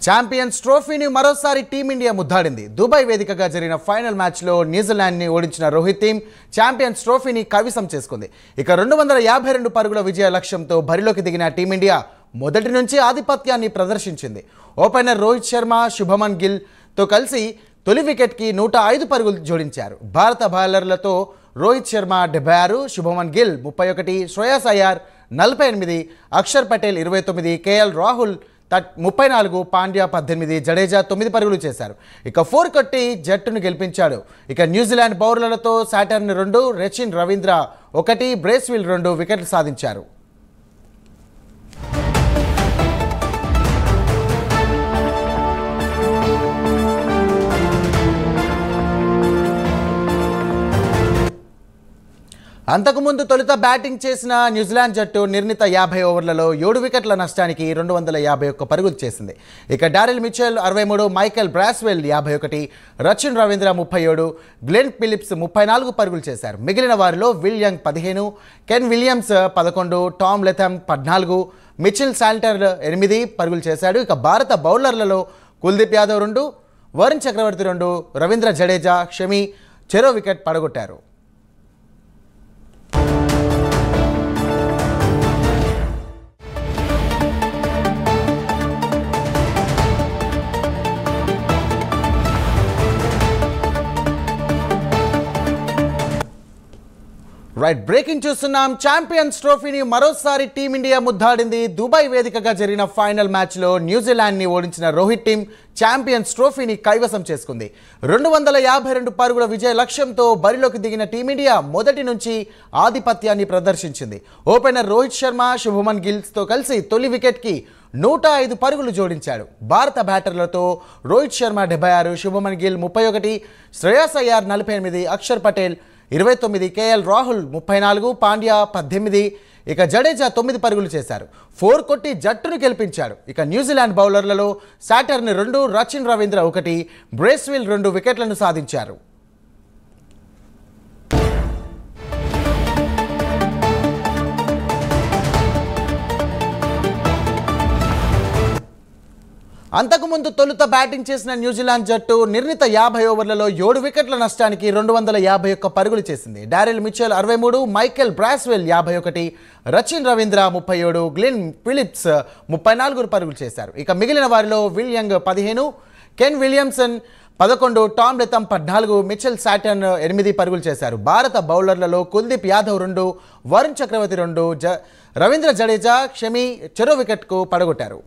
Champions ట్రోఫీని మరోసారి team India ముద్దాడింది. Dubai వేదికగా జరిగిన ఫైనల్ మ్యాచ్లో న్యూజిలాండ్ని ఓడించిన రోహిత్ టీం ఛాంపియన్స్ ట్రోఫీని కైవసం చేసుకుంది. ఇక 252 పరుగుల విజయ లక్ష్యంతో బరిలోకి దిగిన టీమిండియా మొదటి నుంచి ఆధిపత్యాన్ని ప్రదర్శించింది. ఓపెనర్ రోహిత్ శర్మ, శుభమన్ గిల్తో కలిసి తొలి వికెట్కి 105 పరుగులు జోడించారు. భారత బౌలర్లతో రోహిత్ శర్మ 76, శుభమన్ గిల్ 31, శ్రేయస్ అయ్యర్ 48, అక్షర్ పటేల్ 29, కేఎల్ రాహుల్ 34, పాండ్యా 18, జడేజా 9 పరుగులు చేశారు. ఇక 4 కొట్టి జట్టును గెలిపించాడు. ఇక న్యూజిలాండ్ బౌలర్లతో సాటర్న్ 2, రచిన్ రవీంద్ర 1, బ్రేస్వెల్ 2 వికెట్లు సాధించారు. అంతకుముందు తొలుత బ్యాటింగ్ చేసిన న్యూజిలాండ్ జట్టు నిర్ణీత 50 ఓవర్లలో 7 వికెట్ల నష్టానికి 251 పరుగులు చేసింది. ఇక Daryl Mitchell 63, Michael Bracewell 51, Rachin Ravindra 37, Glenn Phillips 34 పరుగులు చేశారు. మిగిలిన వారిలో Will Young 15, Kane Williams 11, Tom Latham 14, Mitchell Santner 8 పరుగులు చేశాడు. ఇక భారత బౌలర్లలో కుల్దీప్ యాదవ్ 2, వరుణ్ చక్రవర్తి 2, రవీంద్ర జడేజా, షమి చెరో వికెట్ పడగొట్టారు. బ్రేకింగ్ చూస్తున్నాం. ఛాంపియన్స్ ట్రోఫీని మరోసారి టీమిండియా ముద్దాడింది. దుబాయ్ వేదికగా జరిగిన ఫైనల్ మ్యాచ్లో న్యూజిలాండ్ని ఓడించిన రోహిత్ టీం ఛాంపియన్స్ ట్రోఫీని కైవసం చేసుకుంది. 252 పరుగుల విజయ లక్ష్యంతో బరిలోకి దిగిన టీమిండియా మొదటి నుంచి ఆధిపత్యాన్ని ప్రదర్శించింది. ఓపెనర్ రోహిత్ శర్మ, శుభమన్ గిల్తో కలిసి తొలి వికెట్కి 105 పరుగులు జోడించాడు. భారత బ్యాటర్లతో రోహిత్ శర్మ 76, శుభమన్ గిల్ 31, శ్రేయస్ అయ్యర్ 48, అక్షర్ పటేల్ 29, కేఎల్ రాహుల్ 34, పాండ్యా 18, ఇక జడేజా 9 పరుగులు చేశారు. 4 కొట్టి జట్టును గెలిపించాడు. ఇక న్యూజిలాండ్ బౌలర్లలో సాటర్న్ 2, రచిన్ రవీంద్ర 1, బ్రేస్వెల్ 2 వికెట్లను సాధించారు. అంతకుముందు తొలుత బ్యాటింగ్ చేసిన న్యూజిలాండ్ జట్టు నిర్ణీత 50 ఓవర్లలో 7 వికెట్ల నష్టానికి 251 పరుగులు చేసింది. Daryl Mitchell 63, Michael Bracewell 51, Rachin Ravindra 37, Glenn Phillips 34 పరుగులు చేశారు. ఇక మిగిలిన వారిలో Will Young 15, Kane Williamson 11, Tom Latham 14, Mitchell శాటర్న్ 8 పరుగులు చేశారు. భారత బౌలర్లలో కుల్దీప్ యాదవ్ 2, వరుణ్ చక్రవర్తి 2, రవీంద్ర జడేజా, షమి చెరో వికెట్కు పడగొట్టారు.